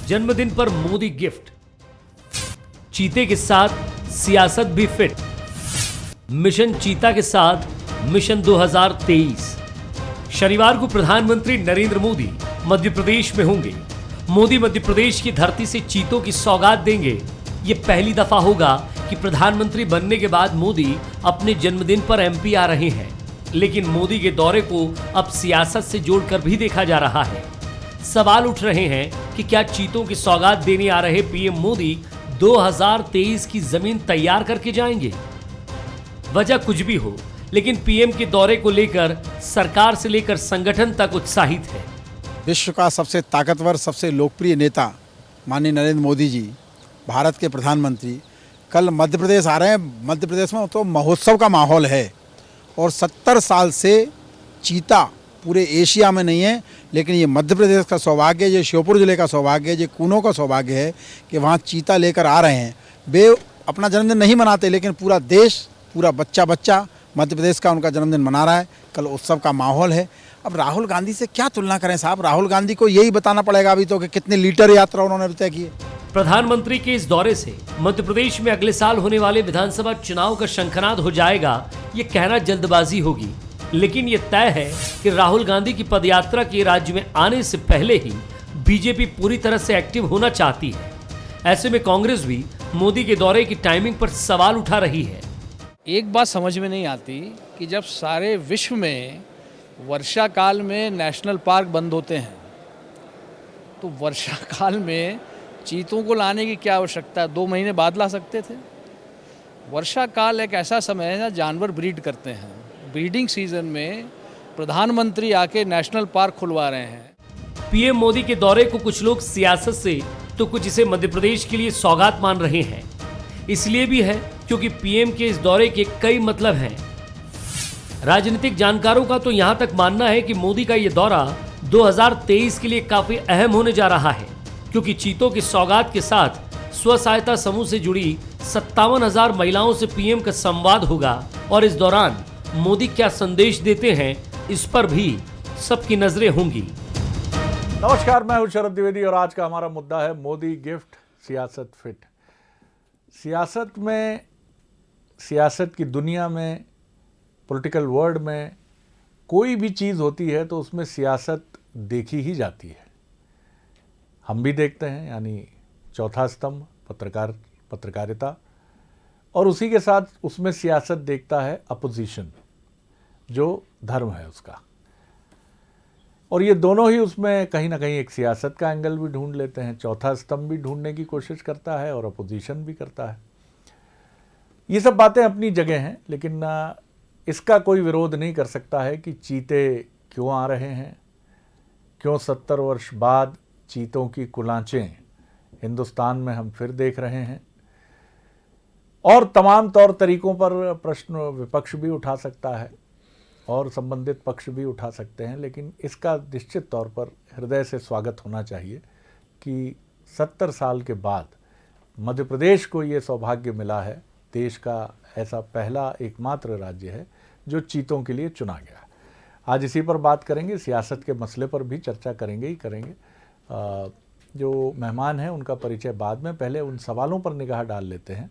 जन्मदिन पर मोदी गिफ्ट, चीते के साथ सियासत भी फिट, मिशन चीता के साथ मिशन 2023। शनिवार को प्रधानमंत्री नरेंद्र मोदी मध्य प्रदेश में होंगे। मोदी मध्य प्रदेश की धरती से चीतों की सौगात देंगे। ये पहली दफा होगा कि प्रधानमंत्री बनने के बाद मोदी अपने जन्मदिन पर एमपी आ रहे हैं, लेकिन मोदी के दौरे को अब सियासत से जोड़कर भी देखा जा रहा है। सवाल उठ रहे हैं कि क्या चीतों की सौगात देने आ रहे पीएम मोदी 2023 की जमीन तैयार करके जाएंगे? वजह कुछ भी हो, लेकिन पीएम के दौरे को लेकर सरकार से लेकर संगठन तक उत्साहित है। विश्व का सबसे ताकतवर, सबसे लोकप्रिय नेता माननीय नरेंद्र मोदी जी, भारत के प्रधानमंत्री, कल मध्य प्रदेश आ रहे हैं। मध्य प्रदेश में तो महोत्सव का माहौल है और 70 साल से चीता पूरे एशिया में नहीं है, लेकिन ये मध्य प्रदेश का सौभाग्य, ये श्योपुर जिले का सौभाग्य, ये कूनो का सौभाग्य है कि वहाँ चीता लेकर आ रहे हैं। वे अपना जन्मदिन नहीं मनाते, लेकिन पूरा देश, पूरा बच्चा बच्चा मध्य प्रदेश का उनका जन्मदिन मना रहा है। कल उत्सव का माहौल है। अब राहुल गांधी से क्या तुलना करें साहब? राहुल गांधी को यही बताना पड़ेगा अभी तो कि कितने लीटर यात्रा उन्होंने तय की है। प्रधानमंत्री के इस दौरे से मध्य प्रदेश में अगले साल होने वाले विधानसभा चुनाव का शंखनाद हो जाएगा, ये कहना जल्दबाजी होगी। लेकिन ये तय है कि राहुल गांधी की पदयात्रा के राज्य में आने से पहले ही बीजेपी पूरी तरह से एक्टिव होना चाहती है। ऐसे में कांग्रेस भी मोदी के दौरे की टाइमिंग पर सवाल उठा रही है। एक बात समझ में नहीं आती कि जब सारे विश्व में वर्षा काल में नेशनल पार्क बंद होते हैं, तो वर्षा काल में चीतों को लाने की क्या आवश्यकता है? 2 महीने बाद ला सकते थे। वर्षा काल एक ऐसा समय है जहाँ जानवर ब्रीड करते हैं। ब्रीडिंग सीजन में प्रधानमंत्री आके नेशनल पार्क खुलवा रहे हैं। पीएम मोदी के दौरे को कुछ लोग सियासत से तो कुछ इसे मध्य प्रदेश के लिए सौगात मान रहे हैं। इसलिए भी है क्योंकि पीएम के इस दौरे के कई मतलब हैं। राजनीतिक जानकारों का तो यहां तक मानना है कि मोदी का यह दौरा 2023 के लिए काफी अहम होने जा रहा है, क्योंकि चीतों की सौगात के साथ स्व सहायता समूह से जुड़ी 57,000 महिलाओं से पीएम का संवाद होगा और इस दौरान मोदी क्या संदेश देते हैं, इस पर भी सबकी नजरें होंगी। नमस्कार, मैं हूं शरद द्विवेदी और आज का हमारा मुद्दा है मोदी गिफ्ट, सियासत फिट। सियासत में, सियासत की दुनिया में, पॉलिटिकल वर्ल्ड में कोई भी चीज़ होती है तो उसमें सियासत देखी ही जाती है। हम भी देखते हैं, यानी चौथा स्तंभ पत्रकारिता, और उसी के साथ उसमें सियासत देखता है अपोजिशन, जो धर्म है उसका। और ये दोनों ही उसमें कहीं ना कहीं एक सियासत का एंगल भी ढूंढ लेते हैं। चौथा स्तंभ भी ढूंढने की कोशिश करता है और अपोजिशन भी करता है। ये सब बातें अपनी जगह हैं, लेकिन इसका कोई विरोध नहीं कर सकता है कि चीते क्यों आ रहे हैं, क्यों 70 वर्ष बाद चीतों की कुलांचें हिंदुस्तान में हम फिर देख रहे हैं। और तमाम तौर तरीकों पर प्रश्न विपक्ष भी उठा सकता है और संबंधित पक्ष भी उठा सकते हैं, लेकिन इसका निश्चित तौर पर हृदय से स्वागत होना चाहिए कि 70 साल के बाद मध्य प्रदेश को ये सौभाग्य मिला है। देश का ऐसा पहला एकमात्र राज्य है जो चीतों के लिए चुना गया। आज इसी पर बात करेंगे, सियासत के मसले पर भी चर्चा करेंगे ही करेंगे। जो मेहमान हैं उनका परिचय बाद में, पहले उन सवालों पर निगाह डाल लेते हैं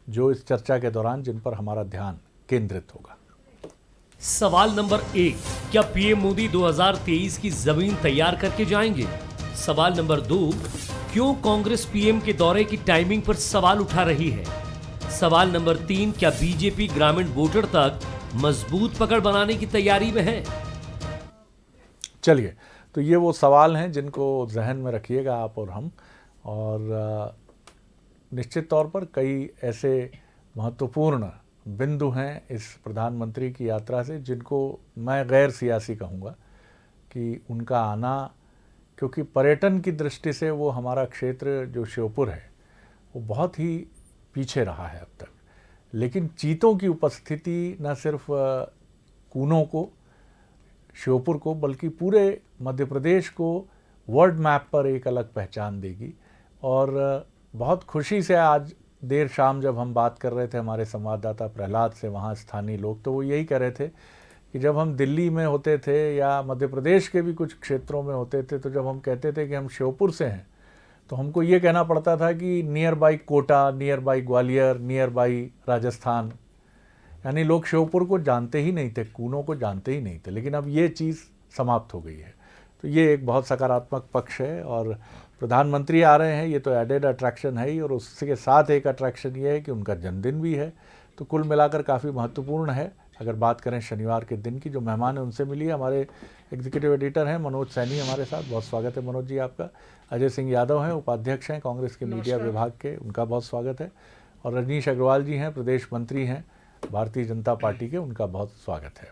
जो इस चर्चा के दौरान जिन पर हमारा ध्यान केंद्रित होगा। सवाल नंबर 1, क्या पीएम मोदी 2023 की जमीन तैयार करके जाएंगे? सवाल नंबर 2, क्यों कांग्रेस पीएम के दौरे की टाइमिंग पर सवाल उठा रही है? सवाल नंबर 3, क्या बीजेपी ग्रामीण वोटर तक मजबूत पकड़ बनाने की तैयारी में है? चलिए, तो ये वो सवाल हैं जिनको जहन में रखिएगा आप और हम, और निश्चित तौर पर कई ऐसे महत्वपूर्ण बिंदु हैं इस प्रधानमंत्री की यात्रा से जिनको मैं गैर सियासी कहूँगा कि उनका आना, क्योंकि पर्यटन की दृष्टि से वो हमारा क्षेत्र जो श्योपुर है वो बहुत ही पीछे रहा है अब तक। लेकिन चीतों की उपस्थिति न सिर्फ कूनो को, श्योपुर को, बल्कि पूरे मध्य प्रदेश को वर्ल्ड मैप पर एक अलग पहचान देगी। और बहुत खुशी से आज देर शाम जब हम बात कर रहे थे हमारे संवाददाता प्रहलाद से, वहाँ स्थानीय लोग, तो वो यही कह रहे थे कि जब हम दिल्ली में होते थे या मध्य प्रदेश के भी कुछ क्षेत्रों में होते थे, तो जब हम कहते थे कि हम श्योपुर से हैं, तो हमको ये कहना पड़ता था कि near by Kota, near by Gwalior, near by Rajasthan, यानी लोग श्योपुर को जानते ही नहीं थे, कूनो को जानते ही नहीं थे। लेकिन अब ये चीज़ समाप्त हो गई है, तो ये एक बहुत सकारात्मक पक्ष है। और प्रधानमंत्री आ रहे हैं, ये तो एडेड अट्रैक्शन है ही, और उसके साथ एक अट्रैक्शन ये है कि उनका जन्मदिन भी है। तो कुल मिलाकर काफ़ी महत्वपूर्ण है। अगर बात करें शनिवार के दिन की, जो मेहमान है उनसे मिलिए। हमारे एग्जीक्यूटिव एडिटर हैं मनोज सैनी हमारे साथ, बहुत स्वागत है मनोज जी आपका। अजय सिंह यादव हैं, उपाध्यक्ष हैं कांग्रेस के मीडिया विभाग के, उनका बहुत स्वागत है। और रजनीश अग्रवाल जी हैं, प्रदेश मंत्री हैं भारतीय जनता पार्टी के, उनका बहुत स्वागत है।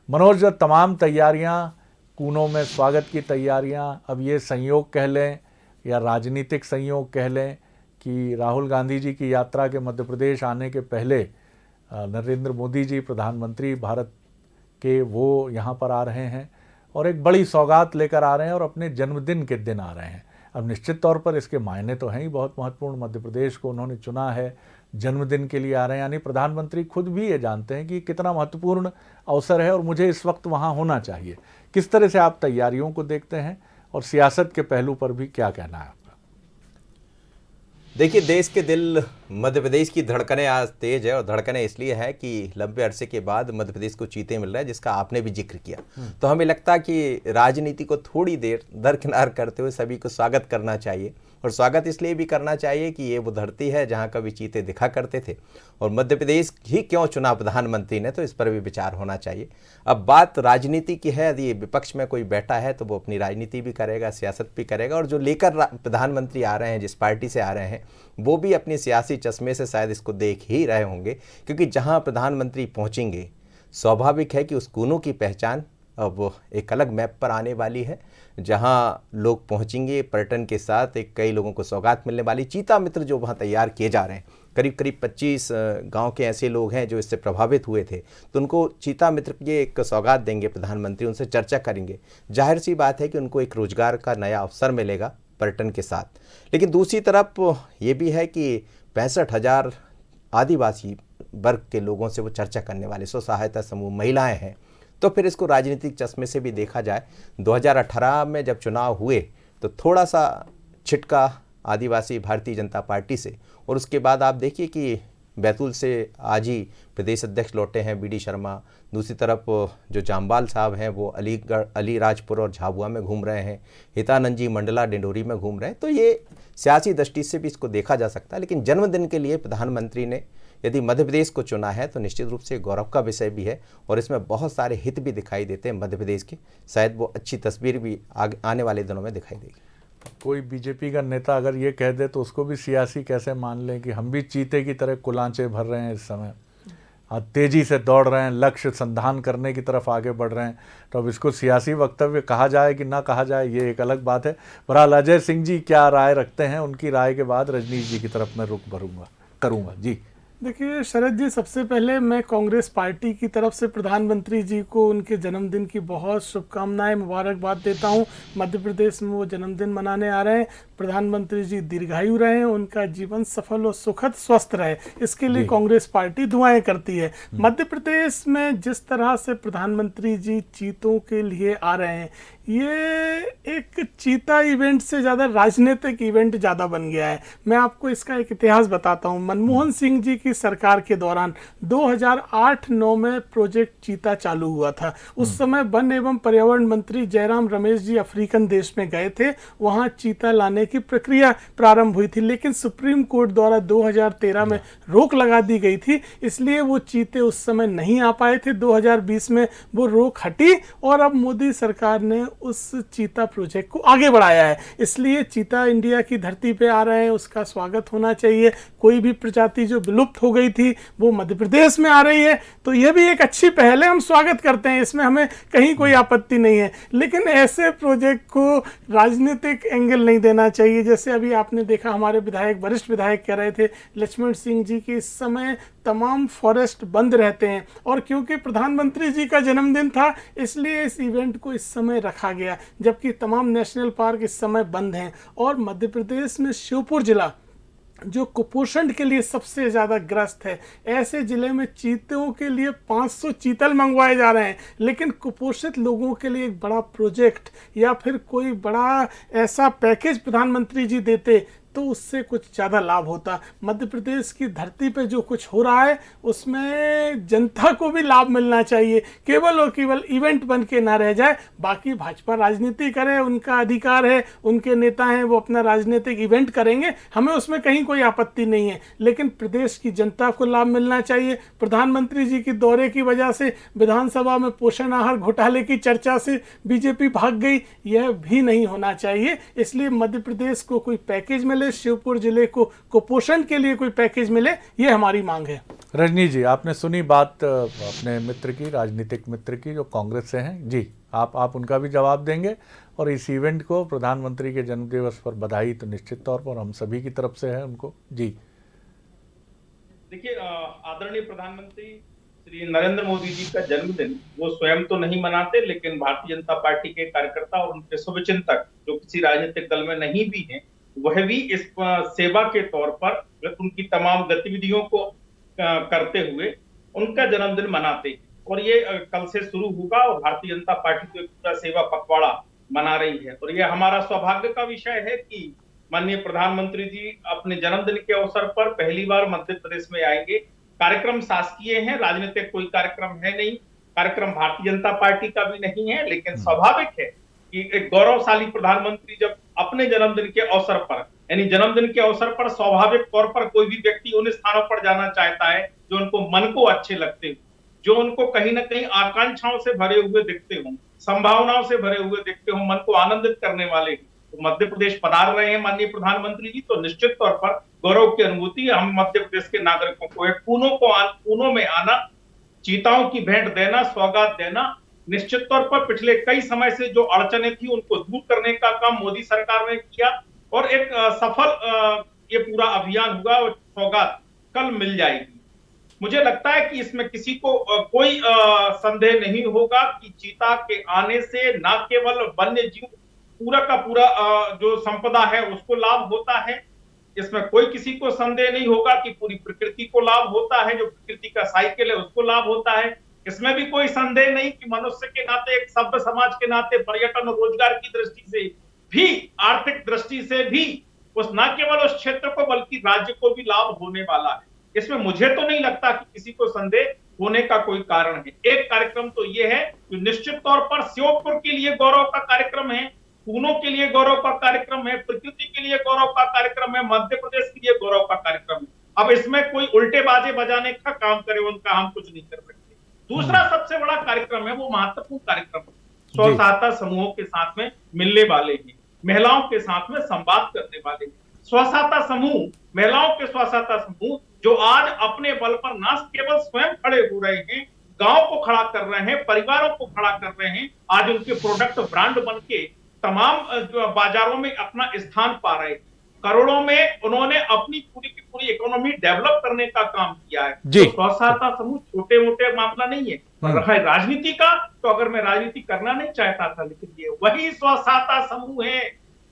मनोज, तमाम तैयारियां, कूनो में स्वागत की तैयारियां, अब ये संयोग कह लें या राजनीतिक संयोग कह लें कि राहुल गांधी जी की यात्रा के मध्य प्रदेश आने के पहले नरेंद्र मोदी जी प्रधानमंत्री भारत के, वो यहाँ पर आ रहे हैं और एक बड़ी सौगात लेकर आ रहे हैं और अपने जन्मदिन के दिन आ रहे हैं। अब निश्चित तौर पर इसके मायने तो हैं ही बहुत महत्वपूर्ण। मध्य प्रदेश को उन्होंने चुना है, जन्मदिन के लिए आ रहे हैं, यानी प्रधानमंत्री खुद भी ये जानते हैं कि कितना महत्वपूर्ण अवसर है और मुझे इस वक्त वहाँ होना चाहिए। किस तरह से आप तैयारियों को देखते हैं और सियासत के पहलू पर भी क्या कहना है आपका? देखिए, देश के दिल मध्य प्रदेश की धड़कनें आज तेज है, और धड़कनें इसलिए है कि लंबे अरसे के बाद मध्य प्रदेश को चीते मिल रहा है, जिसका आपने भी जिक्र किया। तो हमें लगता है कि राजनीति को थोड़ी देर दरकिनार करते हुए सभी को स्वागत करना चाहिए। और स्वागत इसलिए भी करना चाहिए कि ये वो धरती है जहाँ कभी चीते दिखा करते थे, और मध्य प्रदेश ही क्यों चुना प्रधानमंत्री ने, तो इस पर भी विचार होना चाहिए। अब बात राजनीति की है, यदि विपक्ष में कोई बैठा है तो वो अपनी राजनीति भी करेगा, सियासत भी करेगा, और जो लेकर प्रधानमंत्री आ रहे हैं, जिस पार्टी से आ रहे हैं, वो भी अपनी सियासी चश्मे से शायद इसको देख ही रहे होंगे। क्योंकि जहाँ प्रधानमंत्री पहुँचेंगे, स्वाभाविक है कि उस कूनों की पहचान अब एक अलग मैप पर आने वाली है, जहां लोग पहुंचेंगे पर्यटन के साथ। एक कई लोगों को सौगात मिलने वाली। चीता मित्र जो वहां तैयार किए जा रहे हैं, करीब करीब 25 गांव के ऐसे लोग हैं जो इससे प्रभावित हुए थे, तो उनको चीता मित्र की एक सौगात देंगे प्रधानमंत्री, उनसे चर्चा करेंगे। जाहिर सी बात है कि उनको एक रोजगार का नया अवसर मिलेगा पर्यटन के साथ। लेकिन दूसरी तरफ ये भी है कि 65,000 आदिवासी वर्ग के लोगों से वो चर्चा करने वाले, स्व सहायता समूह, महिलाएँ हैं। तो फिर इसको राजनीतिक चश्मे से भी देखा जाए, 2018 में जब चुनाव हुए तो थोड़ा सा छिटका आदिवासी भारतीय जनता पार्टी से, और उसके बाद आप देखिए कि बैतूल से आज ही प्रदेश अध्यक्ष लौटे हैं BD शर्मा। दूसरी तरफ जो जामवाल साहब हैं वो अलीगढ़, अलीराजपुर और झाबुआ में घूम रहे हैं। हितानंद जी मंडला डिंडोरी में घूम रहे हैं। तो ये सियासी दृष्टि से भी इसको देखा जा सकता है। लेकिन जन्मदिन के लिए प्रधानमंत्री ने यदि मध्य प्रदेश को चुना है तो निश्चित रूप से गौरव का विषय भी है, और इसमें बहुत सारे हित भी दिखाई देते हैं मध्य प्रदेश के। शायद वो अच्छी तस्वीर भी आने वाले दिनों में दिखाई देगी। कोई बीजेपी का नेता अगर ये कह दे तो उसको भी सियासी कैसे मान लें कि हम भी चीते की तरह कुलांचे भर रहे हैं इस समय, तेजी से दौड़ रहे हैं, लक्ष्य संधान करने की तरफ आगे बढ़ रहे हैं। तो अब इसको सियासी वक्तव्य कहा जाए कि ना कहा जाए, ये एक अलग बात है। बहरहाल अजय सिंह जी क्या राय रखते हैं, उनकी राय के बाद रजनीश जी की तरफ मैं रुख करूँगा। जी देखिए शरद जी, सबसे पहले मैं कांग्रेस पार्टी की तरफ से प्रधानमंत्री जी को उनके जन्मदिन की बहुत शुभकामनाएं, मुबारकबाद देता हूं। मध्य प्रदेश में वो जन्मदिन मनाने आ रहे हैं। प्रधानमंत्री जी दीर्घायु रहे, उनका जीवन सफल और सुखद स्वस्थ रहे, इसके लिए कांग्रेस पार्टी दुआएं करती है। मध्य प्रदेश में जिस तरह से प्रधानमंत्री जी चीतों के लिए आ रहे हैं, ये एक चीता इवेंट से ज़्यादा राजनीतिक इवेंट ज़्यादा बन गया है। मैं आपको इसका एक इतिहास बताता हूँ। मनमोहन सिंह जी की सरकार के दौरान 2008-9 में प्रोजेक्ट चीता चालू हुआ था। उस समय वन एवं पर्यावरण मंत्री जयराम रमेश जी अफ्रीकन देश में गए थे, वहाँ चीता लाने की प्रक्रिया प्रारंभ हुई थी, लेकिन सुप्रीम कोर्ट द्वारा 2013 में रोक लगा दी गई थी, इसलिए वो चीते उस समय नहीं आ पाए थे। 2020 में वो रोक हटी और अब मोदी सरकार ने उस चीता प्रोजेक्ट को आगे बढ़ाया है। इसलिए चीता इंडिया की धरती पे आ रहे हैं, उसका स्वागत होना चाहिए। कोई भी प्रजाति जो विलुप्त हो गई थी वो मध्य प्रदेश में आ रही है, तो ये भी एक अच्छी पहल है, हम स्वागत करते हैं, इसमें हमें कहीं कोई आपत्ति नहीं है। लेकिन ऐसे प्रोजेक्ट को राजनीतिक एंगल नहीं देना चाहिए। जैसे अभी आपने देखा, हमारे विधायक, वरिष्ठ विधायक कह रहे थे लक्ष्मण सिंह जी की, इस समय तमाम फॉरेस्ट बंद रहते हैं, और क्योंकि प्रधानमंत्री जी का जन्मदिन था इसलिए इस इवेंट को इस समय रखा गया, जबकि तमाम नेशनल पार्क इस समय बंद हैं। और मध्य प्रदेश में श्योपुर जिला जो कुपोषण के लिए सबसे ज़्यादा ग्रस्त है, ऐसे ज़िले में चीतों के लिए 500 चीतल मंगवाए जा रहे हैं, लेकिन कुपोषित लोगों के लिए एक बड़ा प्रोजेक्ट या फिर कोई बड़ा ऐसा पैकेज प्रधानमंत्री जी देते तो उससे कुछ ज़्यादा लाभ होता। मध्य प्रदेश की धरती पे जो कुछ हो रहा है उसमें जनता को भी लाभ मिलना चाहिए, केवल और केवल इवेंट बन के ना रह जाए। बाकी भाजपा राजनीति करे, उनका अधिकार है, उनके नेता हैं, वो अपना राजनीतिक इवेंट करेंगे, हमें उसमें कहीं कोई आपत्ति नहीं है, लेकिन प्रदेश की जनता को लाभ मिलना चाहिए। प्रधानमंत्री जी की दौरे की वजह से विधानसभा में पोषण आहार घोटाले की चर्चा से बीजेपी भाग गई, यह भी नहीं होना चाहिए। इसलिए मध्य प्रदेश को कोई पैकेज मिले, शिवपुर जिले को कुपोषण के लिए कोई पैकेज मिले, ये हमारी मांग है। रजनी जी, आपने सुनी बात अपने मित्र की, राजनीतिक मित्र की, जो कांग्रेस से हैं। जी, आप उनका भी जवाब देंगे। और इस इवेंट को प्रधानमंत्री के जन्मदिवस पर बधाई तो निश्चित तौर पर हम सभी की तरफ से है उनको। जी देखिए, आदरणीय प्रधानमंत्री श्री नरेंद्र मोदी जी का जन्मदिन वो स्वयं तो नहीं मनाते, लेकिन भारतीय जनता पार्टी के कार्यकर्ता और उनके शुभचिंतक जो किसी राजनीतिक दल में नहीं भी हैं, वह भी इस सेवा के तौर पर उनकी तमाम गतिविधियों को करते हुए उनका जन्मदिन मनाते हैं। और ये कल से शुरू होगा और भारतीय जनता पार्टी तो एक पूरा सेवा पखवाड़ा मना रही है। और ये हमारा सौभाग्य का विषय है कि माननीय प्रधानमंत्री जी अपने जन्मदिन के अवसर पर पहली बार मध्य प्रदेश में आएंगे। कार्यक्रम शासकीय है, राजनीतिक कोई कार्यक्रम है नहीं, कार्यक्रम भारतीय जनता पार्टी का भी नहीं है, लेकिन स्वाभाविक है कि एक गौरवशाली प्रधानमंत्री जब अपने जन्मदिन के अवसर पर, यानी जन्मदिन के अवसर पर स्वाभाविक तौर पर कोई भी व्यक्ति उन स्थानों पर जाना चाहता है जो उनको मन को अच्छे लगते हो, जो उनको कहीं ना कहीं आकांक्षाओं से भरे हुए दिखते हो, संभावनाओं से भरे हुए दिखते हो, मन को आनंदित करने वाले। तो मध्य प्रदेश पधार रहे हैं माननीय प्रधानमंत्री जी, तो निश्चित तौर पर गौरव की अनुभूति है। हम मध्य प्रदेश के नागरिकों को एक पूनों में आना, चीताओं की भेंट देना, सौगात देना, निश्चित तौर पर पिछले कई समय से जो अड़चने थी उनको दूर करने का काम मोदी सरकार ने किया और एक सफल ये पूरा अभियान हुआ और सौगात कल मिल जाएगी। मुझे लगता है कि इसमें किसी को कोई संदेह नहीं होगा कि चीता के आने से न केवल वन्य जीव पूरा का पूरा जो संपदा है उसको लाभ होता है, इसमें कोई किसी को संदेह नहीं होगा कि पूरी प्रकृति को लाभ होता है, जो प्रकृति का साइकिल है उसको लाभ होता है। इसमें भी कोई संदेह नहीं कि मनुष्य के नाते, एक सभ्य समाज के नाते, पर्यटन और रोजगार की दृष्टि से भी, आर्थिक दृष्टि से भी उस न केवल उस क्षेत्र को बल्कि राज्य को भी लाभ होने वाला है। इसमें मुझे तो नहीं लगता कि किसी को संदेह होने का कोई कारण है। एक कार्यक्रम तो ये है जो निश्चित तौर पर श्योपुर के लिए गौरव का कार्यक्रम है, पूनों के लिए गौरव का कार्यक्रम है, प्रकृति के लिए गौरव का कार्यक्रम है, मध्य प्रदेश के लिए गौरव का कार्यक्रम है। अब इसमें कोई उल्टे बाजे बजाने का काम करे उनका हम कुछ नहीं कर सकते। दूसरा सबसे बड़ा कार्यक्रम है, वो महत्वपूर्ण कार्यक्रम है, स्व सहायता समूहों के साथ में मिलने वाले हैं, महिलाओं के साथ में संवाद करने वाले हैं। स्व सहायता समूह, महिलाओं के स्व सहायता समूह जो आज अपने बल पर न केवल स्वयं खड़े हो रहे हैं, गांव को खड़ा कर रहे हैं, परिवारों को खड़ा कर रहे हैं, आज उनके प्रोडक्ट ब्रांड बन के तमाम बाजारों में अपना स्थान पा रहे हैं। करोड़ों में उन्होंने अपनी पूरी की पूरी इकोनॉमी डेवलप करने का काम किया है। तो स्व सहायता समूह छोटे मोटे मामला नहीं है। रहा है राजनीति का, तो अगर मैं राजनीति करना नहीं चाहता था, लेकिन ये वही स्व सहायता समूह है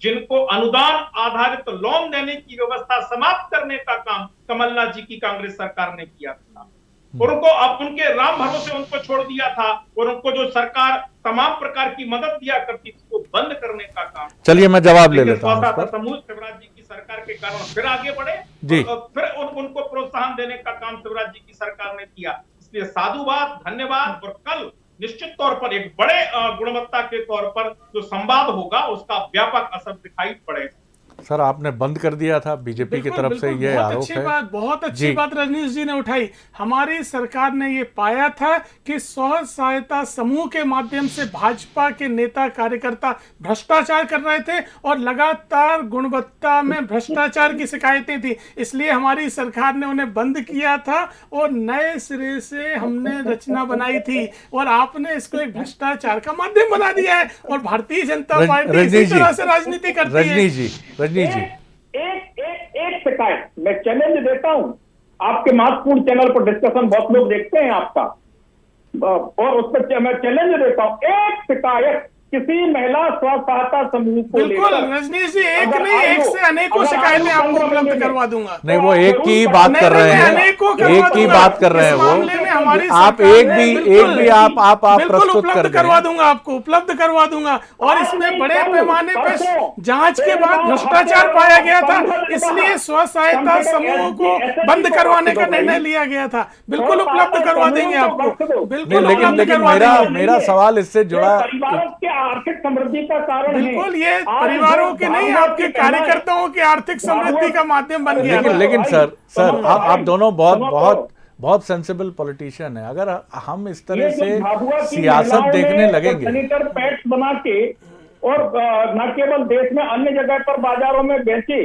जिनको अनुदान आधारित लोन देने की व्यवस्था समाप्त करने का काम कमलनाथ जी की कांग्रेस सरकार ने किया था और उनको अब उनके राम भरोसे उनको छोड़ दिया था और उनको जो सरकार तमाम प्रकार की मदद दिया करती थी वो बंद करने का काम। चलिए मैं जवाब ले लेता हूं। समूह शिवराज जी की सरकार के कारण फिर आगे बढ़े जी, फिर उनको प्रोत्साहन देने का काम शिवराज जी की सरकार ने किया। इसलिए साधुवाद, धन्यवाद। और कल निश्चित तौर पर एक बड़े गुणवत्ता के तौर पर जो संवाद होगा उसका व्यापक असर दिखाई पड़ेगा। सर आपने बंद कर दिया था, बीजेपी की तरफ से ये आरोप है। बहुत अच्छी बात रजनीश जी ने उठाई। हमारी सरकार ने ये पाया था कि स्व सहायता समूह के माध्यम से भाजपा के नेता कार्यकर्ता भ्रष्टाचार कर रहे थे और लगातार गुणवत्ता में भ्रष्टाचार की शिकायतें थी, इसलिए हमारी सरकार ने उन्हें बंद किया था और नए सिरे से हमने रचना बनाई थी और आपने इसको एक भ्रष्टाचार का माध्यम बना दिया है और भारतीय जनता पार्टी इसी तरह से राजनीति करती है। रजनीश जी एक शिकायत मैं चैलेंज देता हूं, आपके महत्वपूर्ण चैनल पर डिस्कशन बहुत लोग देखते हैं आपका, और उस पर मैं चैलेंज देता हूं, एक शिकायत किसी महिला स्व सहायता समूह को बिल्कुल लेकर रजनीश जी, एक नहीं एक से अनेकों शिकायतें आपको उपलब्ध करवा दूंगा। नहीं, वो एक की ही बात कर रहे हैं, एक की बात कर रहे हैं वो। आप एक भी आप प्रस्तुत कर करवा दूंगा, आपको उपलब्ध करवा दूंगा। और इसमें बड़े पैमाने पर जांच के बाद भ्रष्टाचार पाया गया था, इसलिए स्व सहायता समूह को बंद करवाने का निर्णय लिया गया था। बिल्कुल उपलब्ध करवा देंगे आपको, बिल्कुल। लेकिन मेरा सवाल इससे जुड़ा, परिवारों के आर्थिक समृद्धि का कारण है। बिल्कुल, ये परिवारों के नहीं, आपके कार्यकर्ताओं की आर्थिक समृद्धि का माध्यम बन गया। लेकिन सर आप दोनों बहुत सेंसिबल पॉलिटिशियन है। अगर हम इस तरह से सियासत देखने लगेंगे, सैनिटर पैड्स बना के और न केवल देश में अन्य जगह पर बाजारों में बेचे,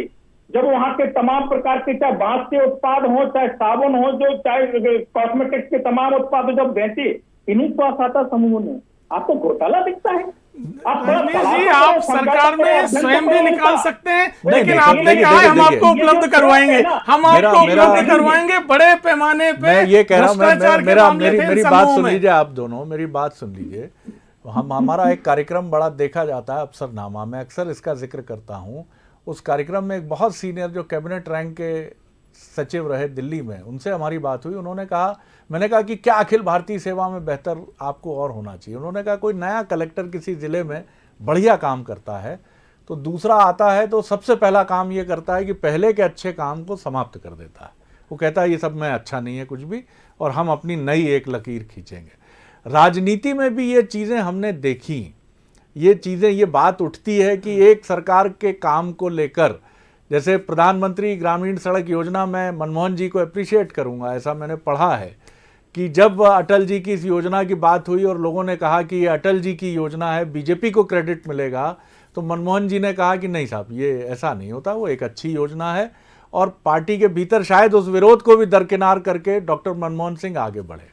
जब वहां के तमाम प्रकार के चाहे बांस के उत्पाद हो, चाहे साबुन हो, जो चाहे कॉस्मेटिक्स के तमाम उत्पाद जब बेचे इन्हीं स्व सहायता समूह ने, आपको घोटाला दिखता है? रजनीश जी, आप सरकार में स्वयं भी निकाल सकते हैं, लेकिन आपने कहा हम आपको उपलब्ध करवाएंगे, हम आपको उपलब्ध करवाएंगे बड़े पैमाने पे। मैं ये कह रहा हूँ, मेरी बात सुन लीजिए, आप दोनों मेरी बात सुन लीजिए। हमारा एक कार्यक्रम बड़ा देखा जाता है अफसरनामा, मैं अक्सर इसका जिक्र करता हूँ। उस कार्यक्रम में एक बहुत सीनियर जो कैबिनेट रैंक के सचिव रहे दिल्ली में, उनसे हमारी बात हुई। उन्होंने कहा, मैंने कहा कि क्या अखिल भारतीय सेवा में बेहतर आपको और होना चाहिए? उन्होंने कहा कोई नया कलेक्टर किसी ज़िले में बढ़िया काम करता है तो दूसरा आता है तो सबसे पहला काम ये करता है कि पहले के अच्छे काम को समाप्त कर देता है। वो कहता है ये सब में अच्छा नहीं है कुछ भी, और हम अपनी नई एक लकीर खींचेंगे। राजनीति में भी ये चीज़ें हमने देखी, ये बात उठती है कि एक सरकार के काम को लेकर, जैसे प्रधानमंत्री ग्रामीण सड़क योजना, मैं मनमोहन जी को अप्रिशिएट करूंगा, ऐसा मैंने पढ़ा है कि जब अटल जी की इस योजना की बात हुई और लोगों ने कहा कि ये अटल जी की योजना है, बीजेपी को क्रेडिट मिलेगा, तो मनमोहन जी ने कहा कि नहीं साहब, ये ऐसा नहीं होता, वो एक अच्छी योजना है। और पार्टी के भीतर शायद उस विरोध को भी दरकिनार करके डॉक्टर मनमोहन सिंह आगे बढ़े।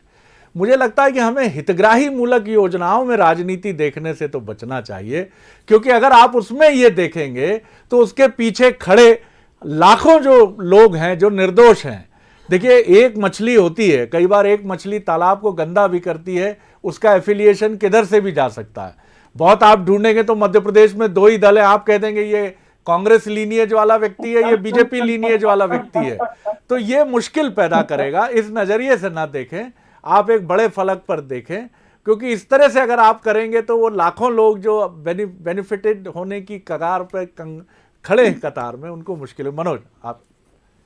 मुझे लगता है कि हमें हितग्राही मूलक योजनाओं में राजनीति देखने से तो बचना चाहिए, क्योंकि अगर आप उसमें ये देखेंगे तो उसके पीछे खड़े लाखों जो लोग हैं जो निर्दोष हैं। देखिए, एक मछली होती है, कई बार एक मछली तालाब को गंदा भी करती है, उसका एफिलिएशन किधर से भी जा सकता है। बहुत आप ढूंढेंगे तो मध्य प्रदेश में दो ही दल है, आप कह देंगे ये कांग्रेस लीनिएज वाला व्यक्ति है, ये बीजेपी लीनिएज वाला व्यक्ति है, तो ये मुश्किल पैदा करेगा। इस नजरिए से ना देखें, आप एक बड़े फलक पर देखें, क्योंकि इस तरह से अगर आप करेंगे तो वो लाखों लोग जो बेनिफिटेड होने की कगार पर खड़े हैं कतार में, उनको मुश्किल है। मनोज, आप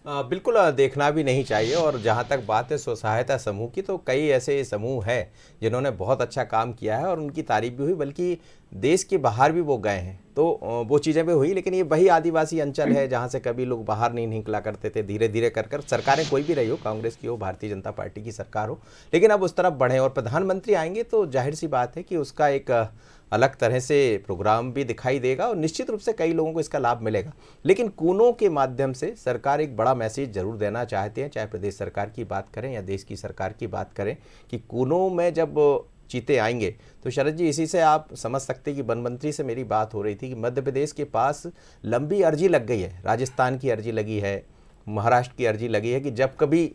बिल्कुल देखना भी नहीं चाहिए। और जहाँ तक बात है स्व सहायता समूह की, तो कई ऐसे समूह हैं जिन्होंने बहुत अच्छा काम किया है और उनकी तारीफ भी हुई, बल्कि देश के बाहर भी वो गए हैं, तो वो चीज़ें भी हुई। लेकिन ये वही आदिवासी अंचल है जहाँ से कभी लोग बाहर नहीं निकला करते थे। धीरे धीरे कर सरकारें कोई भी रही हो, कांग्रेस की हो, भारतीय जनता पार्टी की सरकार हो, लेकिन अब उस तरफ बढ़े और प्रधानमंत्री आएंगे तो जाहिर सी बात है कि उसका एक अलग तरह से प्रोग्राम भी दिखाई देगा और निश्चित रूप से कई लोगों को इसका लाभ मिलेगा। लेकिन कूनों के माध्यम से सरकार एक बड़ा मैसेज जरूर देना चाहते हैं, चाहे प्रदेश सरकार की बात करें या देश की सरकार की बात करें, कि कूनों में जब चीते आएंगे तो शरद जी, इसी से आप समझ सकते हैं कि वन मंत्री से मेरी बात हो रही थी कि मध्य प्रदेश के पास लंबी अर्जी लग गई है, राजस्थान की अर्जी लगी है, महाराष्ट्र की अर्जी लगी है कि जब कभी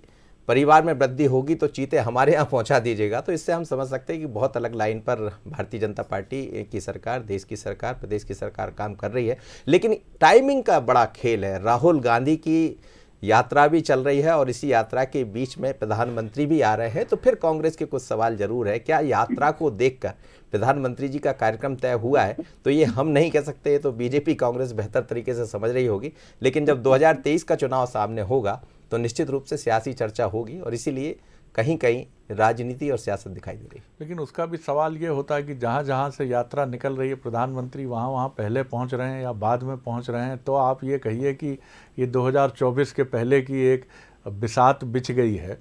परिवार में वृद्धि होगी तो चीते हमारे यहाँ पहुँचा दीजिएगा। तो इससे हम समझ सकते हैं कि बहुत अलग लाइन पर भारतीय जनता पार्टी की सरकार, देश की सरकार, प्रदेश की सरकार काम कर रही है। लेकिन टाइमिंग का बड़ा खेल है। राहुल गांधी की यात्रा भी चल रही है और इसी यात्रा के बीच में प्रधानमंत्री भी आ रहे हैं, तो फिर कांग्रेस के कुछ सवाल जरूर है। क्या यात्रा को देखकर प्रधानमंत्री जी का कार्यक्रम तय हुआ है? तो ये हम नहीं कह सकते, तो बीजेपी कांग्रेस बेहतर तरीके से समझ रही होगी। लेकिन जब 2023 का चुनाव सामने होगा तो निश्चित रूप से सियासी चर्चा होगी और इसीलिए कहीं कहीं राजनीति और सियासत दिखाई दे रही है। लेकिन उसका भी सवाल ये होता है कि जहाँ जहाँ से यात्रा निकल रही है, प्रधानमंत्री वहाँ वहाँ पहले पहुँच रहे हैं या बाद में पहुँच रहे हैं, तो आप ये कहिए कि ये 2024 के पहले की एक बिसात बिछ गई है।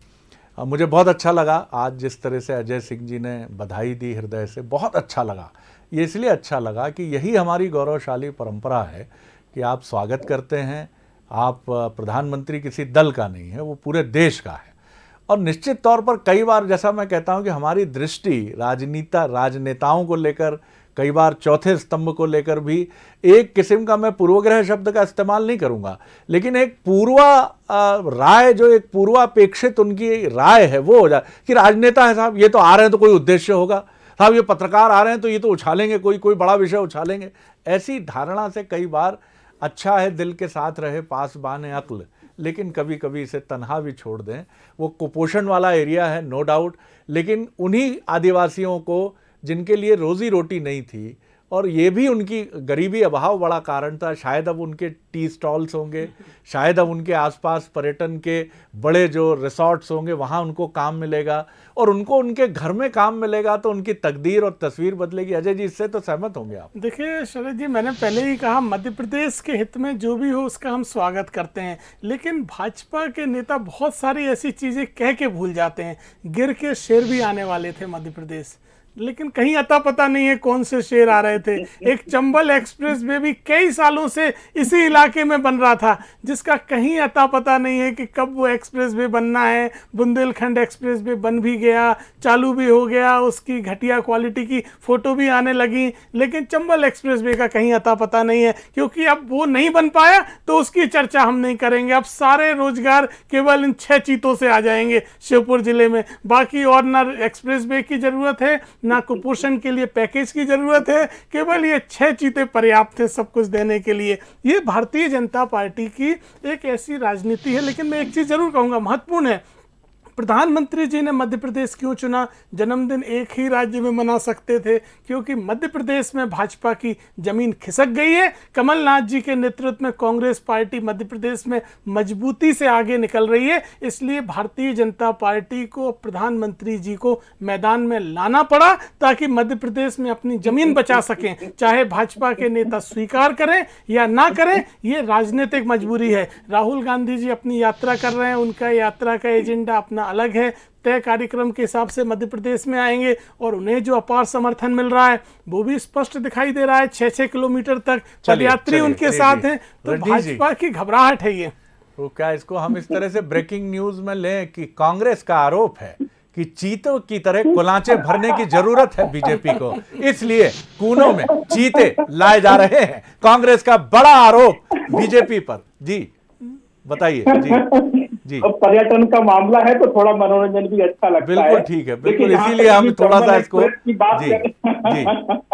मुझे बहुत अच्छा लगा आज जिस तरह से अजय सिंह जी ने बधाई दी हृदय से, बहुत अच्छा लगा। ये इसलिए अच्छा लगा कि यही हमारी गौरवशाली परंपरा है कि आप स्वागत करते हैं। आप प्रधानमंत्री किसी दल का नहीं है, वो पूरे देश का है। और निश्चित तौर पर कई बार जैसा मैं कहता हूं कि हमारी दृष्टि राजनेताओं को लेकर, कई बार चौथे स्तंभ को लेकर भी एक किस्म का, मैं पूर्वग्रह शब्द का इस्तेमाल नहीं करूंगा, लेकिन एक राय, जो एक पूर्वापेक्षित उनकी राय है वो हो जाए कि राजनेता है साहब, ये तो आ रहे हैं तो कोई उद्देश्य होगा। साहब ये पत्रकार आ रहे हैं तो ये तो उछालेंगे, कोई बड़ा विषय उछालेंगे। ऐसी धारणा से कई बार अच्छा है दिल के साथ रहे पासबान अक्ल, लेकिन कभी कभी इसे तन्हा भी छोड़ दें। वो कुपोषण वाला एरिया है नो डाउट, लेकिन उन्हीं आदिवासियों को जिनके लिए रोजी रोटी नहीं थी, और ये भी उनकी गरीबी अभाव बड़ा कारण था। शायद अब उनके टी स्टॉल्स होंगे, शायद अब उनके आसपास पर्यटन के बड़े जो रिसॉर्ट्स होंगे वहाँ उनको काम मिलेगा, और उनको उनके घर में काम मिलेगा तो उनकी तकदीर और तस्वीर बदलेगी। अजय जी, इससे तो सहमत होंगे आप? देखिए शरद जी, मैंने पहले ही कहा मध्य प्रदेश के हित में जो भी हो उसका हम स्वागत करते हैं, लेकिन भाजपा के नेता बहुत सारी ऐसी चीज़ें कह के भूल जाते हैं। गिर के शेर भी आने वाले थे मध्य प्रदेश, लेकिन कहीं अता पता नहीं है कौन से शेर आ रहे थे। एक चंबल एक्सप्रेस वे भी कई सालों से इसी इलाके में बन रहा था, जिसका कहीं अता पता नहीं है कि कब वो एक्सप्रेस वे बनना है। बुंदेलखंड एक्सप्रेस वे बन भी गया, चालू भी हो गया, उसकी घटिया क्वालिटी की फोटो भी आने लगी, लेकिन चंबल एक्सप्रेस वे का कहीं अता पता नहीं है, क्योंकि अब वो नहीं बन पाया तो उसकी चर्चा हम नहीं करेंगे। अब सारे रोजगार केवल इन 6 चीतों से आ जाएंगे शिवपुर जिले में, बाकी और ना एक्सप्रेस वे की जरूरत है ना कुपोषण के लिए पैकेज की जरूरत है, केवल ये 6 चीते पर्याप्त है सब कुछ देने के लिए। ये भारतीय जनता पार्टी की एक ऐसी राजनीति है। लेकिन मैं एक चीज जरूर कहूंगा महत्वपूर्ण है, प्रधानमंत्री जी ने मध्य प्रदेश क्यों चुना? जन्मदिन एक ही राज्य में मना सकते थे, क्योंकि मध्य प्रदेश में भाजपा की जमीन खिसक गई है। कमलनाथ जी के नेतृत्व में कांग्रेस पार्टी मध्य प्रदेश में मजबूती से आगे निकल रही है, इसलिए भारतीय जनता पार्टी को प्रधानमंत्री जी को मैदान में लाना पड़ा ताकि मध्य प्रदेश में अपनी जमीन बचा सकें। चाहे भाजपा के नेता स्वीकार करें या ना करें, ये राजनीतिक मजबूरी है। राहुल गांधी जी अपनी यात्रा कर रहे हैं, उनका यात्रा का एजेंडा अपना अलग है, तय कार्यक्रम के हिसाब से मध्य प्रदेश में आएंगे, और उन्हें जो अपार समर्थन मिल रहा है वो भी स्पष्ट दिखाई दे रहा है। 6-6 किलोमीटर तक पदयात्री उनके साथ हैं, तो भाजपा की घबराहट है ये। तो क्या इसको हम इस तरह से ब्रेकिंग न्यूज में लें कि कांग्रेस का आरोप है कि चीतों की तरह कुलांचे भरने की जरूरत है बीजेपी को, इसलिए कूनों में चीते लाए जा रहे हैं? कांग्रेस का बड़ा आरोप बीजेपी पर। जी बताइए। जी अब पर्यटन का मामला है तो थोड़ा मनोरंजन भी अच्छा लगता है। बिल्कुल ठीक है, बिल्कुल, इसीलिए हम थोड़ा सा इसको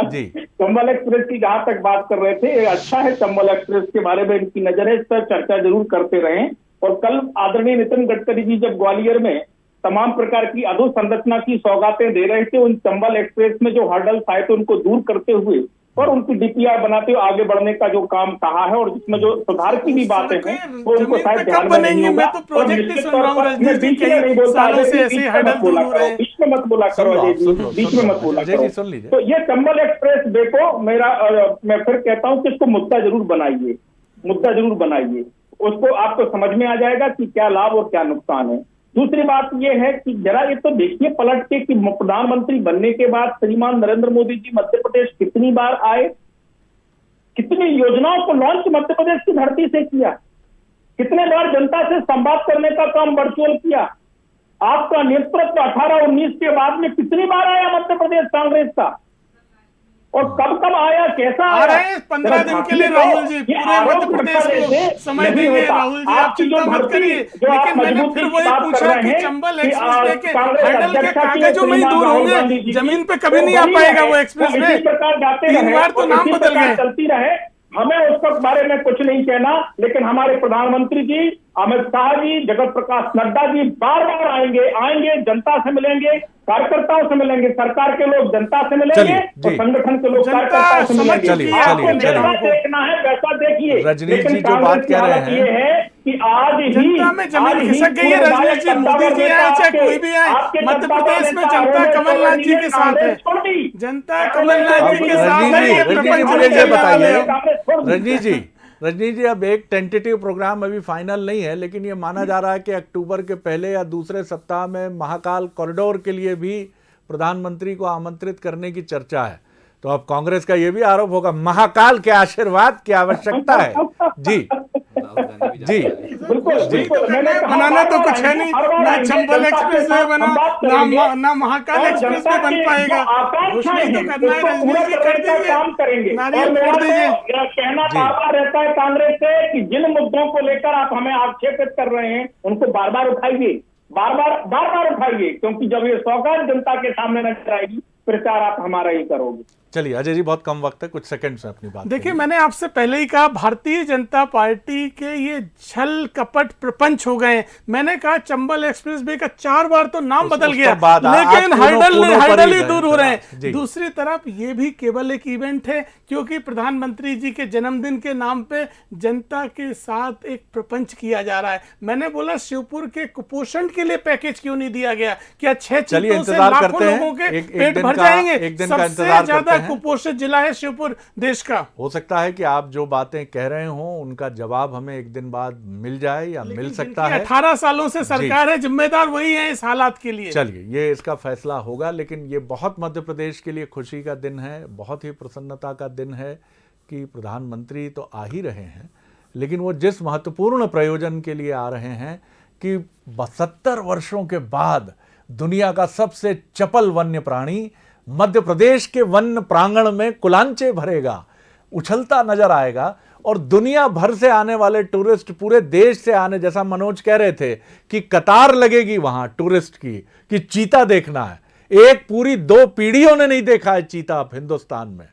जी चंबल एक्सप्रेस की जहां तक बात कर रहे थे, अच्छा है चंबल एक्सप्रेस के बारे में इनकी नजर है, इस पर चर्चा जरूर करते रहें। और कल आदरणीय नितिन गडकरी जी जब ग्वालियर में तमाम प्रकार की अधोसंरचना की सौगातें दे रहे थे, उन चंबल एक्सप्रेस में जो हर्डल्स आए थे उनको दूर करते हुए और उनकी डीपीआर बनाते हुए आगे बढ़ने का जो काम कहा है, और जिसमें जो सुधार की भी बातें हैं वो उनको शायद ध्यान में नहीं होगा। और निश्चित तौर पर मैं बीच में नहीं बोलता, बीच में मत बोला करो बीच में मत बोला करो। तो ये चंबल एक्सप्रेस वे को मैं फिर कहता हूँ कि इसको मुद्दा जरूर बनाइए, उसको आपको समझ में आ जाएगा कि क्या लाभ और क्या नुकसान है। दूसरी बात यह है कि जरा ये तो देखिए पलट के कि प्रधानमंत्री बनने के बाद श्रीमान नरेंद्र मोदी जी मध्य प्रदेश कितनी बार आए, कितनी योजनाओं को लॉन्च मध्य प्रदेश की धरती से किया, कितने बार जनता से संवाद करने का काम वर्चुअल किया। आपका नेतृत्व 18-19 के बाद में कितनी बार आया मध्य प्रदेश कांग्रेस का, और कब आया, कैसा आया? 15 दिन के लिए राहुल जी पूरे मध्य प्रदेश को समय देंगे। राहुल जी आप चिंता मत करिए, लेकिन मैंने फिर वही पूछा कि चंबल एक्सप्रेस वे के हैंडल के कागजों में ही दूर होंगे, जमीन पे कभी नहीं आ पाएगा वो एक्सप्रेस वे। 3 बार तो नाम बदल गए। चलती रहे, हमें उसके बारे में कुछ नहीं कहना, लेकिन हमारे प्रधानमंत्री जी अमित शाह जी, जगत प्रकाश नड्डा जी बार बार आएंगे, जनता से मिलेंगे, कार्यकर्ताओं से मिलेंगे, सरकार के लोग जनता से मिलेंगे और संगठन के लोग कार्यकर्ताओं से मिलेंगे। आपको जैसा देखना है वैसा देखिए। रजनीश जी जो बात कह रहे हैं ये है कि आज ही जनता में जमीन खिसक गई है। रजनीश जी, मोदी जी आए चाहे कोई भी आए, मध्य प्रदेश में जनता कमलनाथ जी के साथ है, जनता कमलनाथ जी के साथ है। रजनीश जी अब एक टेंटेटिव प्रोग्राम अभी फाइनल नहीं है, लेकिन ये माना जा रहा है कि अक्टूबर के पहले या दूसरे सप्ताह में महाकाल कॉरिडोर के लिए भी प्रधानमंत्री को आमंत्रित करने की चर्चा है। तो अब कांग्रेस का ये भी आरोप होगा महाकाल के आशीर्वाद की आवश्यकता है। जी बिल्कुल बनाना तो कुछ है नहीं, ना चंबल एक्सप्रेस वे बना, ना महाकाल एक्सप्रेस वे बन पाएगा। घोषणा तो करना है, रजनीश जी कर दीजिए, नारियल फोड़ दीजिए। कहना बार बार रहता है कांग्रेस से कि जिन मुद्दों को लेकर आप हमें आक्षेपित कर रहे हैं उनको बार बार उठाइए, बार बार उठाइए, क्योंकि जब ये सौगात जनता के सामने नजर आएगी प्रचार आप हमारा ही करोगे। चलिए अजय जी, बहुत कम वक्त है, कुछ सेकंड्स में अपनी बात देखिए, करिए। मैंने आपसे पहले ही कहा भारतीय जनता पार्टी के ये छल कपट प्रपंच हो गए। मैंने कहा चंबल एक्सप्रेस वे का 4 बार तो नाम बदल उस गया, पर बात लेकिन आप हर्डल ही गए दूर हो रहे जी। हैं। दूसरी तरफ ये भी केवल एक इवेंट है, क्योंकि प्रधानमंत्री जी के जन्मदिन के नाम पे जनता के साथ एक प्रपंच किया जा रहा है। मैंने बोला शिवपुर के कुपोषण के लिए पैकेज क्यों नहीं दिया गया? क्या 6 चीतों से लाखों लोगों के पेट भर जाएंगे? सबसे ज्यादा कुपोषित जिला है शिवपुर देश का। हो सकता है कि आप जो बातें कह रहे हो उनका जवाब हमें एक दिन बाद मिल जाए या मिल सकता है। 18 सालों से सरकार है, जिम्मेदार वही है इस हालात के लिए। चलिए, ये इसका फैसला होगा, लेकिन ये बहुत मध्य प्रदेश के लिए खुशी का दिन है, बहुत ही प्रसन्नता का दिन है कि प्रधानमंत्री तो आ ही रहे हैं, लेकिन वो जिस महत्वपूर्ण प्रयोजन के लिए आ रहे हैं कि 72 वर्षों के बाद दुनिया का सबसे चपल वन्य प्राणी मध्य प्रदेश के वन प्रांगण में कुलांचे भरेगा, उछलता नजर आएगा, और दुनिया भर से आने वाले टूरिस्ट, पूरे देश से आने, जैसा मनोज कह रहे थे कि कतार लगेगी वहां टूरिस्ट की कि चीता देखना है। एक पूरी 2 पीढ़ियों ने नहीं देखा है चीता हिंदुस्तान में।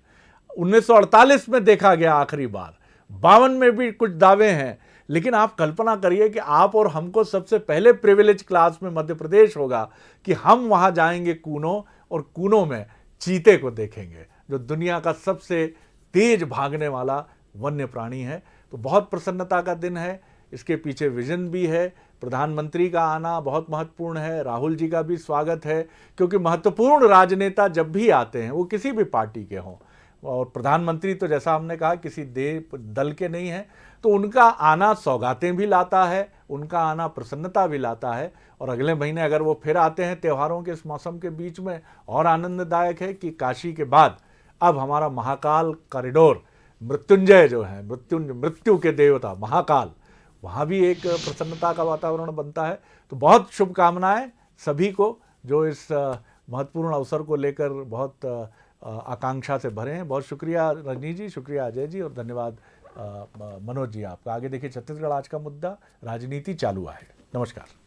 1948 में देखा गया आखिरी बार, 52 में भी कुछ दावे हैं, लेकिन आप कल्पना करिए कि आप और हमको सबसे पहले प्रिविलेज क्लास में मध्य प्रदेश होगा कि हम वहां जाएंगे कूनो, और कूनो में चीते को देखेंगे, जो दुनिया का सबसे तेज भागने वाला वन्य प्राणी है। तो बहुत प्रसन्नता का दिन है, इसके पीछे विजन भी है। प्रधानमंत्री का आना बहुत महत्वपूर्ण है, राहुल जी का भी स्वागत है, क्योंकि महत्वपूर्ण राजनेता जब भी आते हैं वो किसी भी पार्टी के हों, और प्रधानमंत्री तो जैसा हमने कहा किसी दल के नहीं है, तो उनका आना सौगातें भी लाता है, उनका आना प्रसन्नता भी लाता है। और अगले महीने अगर वो फिर आते हैं त्योहारों के इस मौसम के बीच में, और आनंददायक है कि काशी के बाद अब हमारा महाकाल कॉरिडोर, मृत्युंजय जो है, मृत्यु के देवता महाकाल, वहाँ भी एक प्रसन्नता का वातावरण बनता है। तो बहुत शुभकामनाएं सभी को जो इस महत्वपूर्ण अवसर को लेकर बहुत आकांक्षा से भरे हैं। बहुत शुक्रिया रजनी जी, शुक्रिया अजय जी, और धन्यवाद मनोज जी आपका। आगे देखिए छत्तीसगढ़ आज का मुद्दा, राजनीति चालू है। नमस्कार।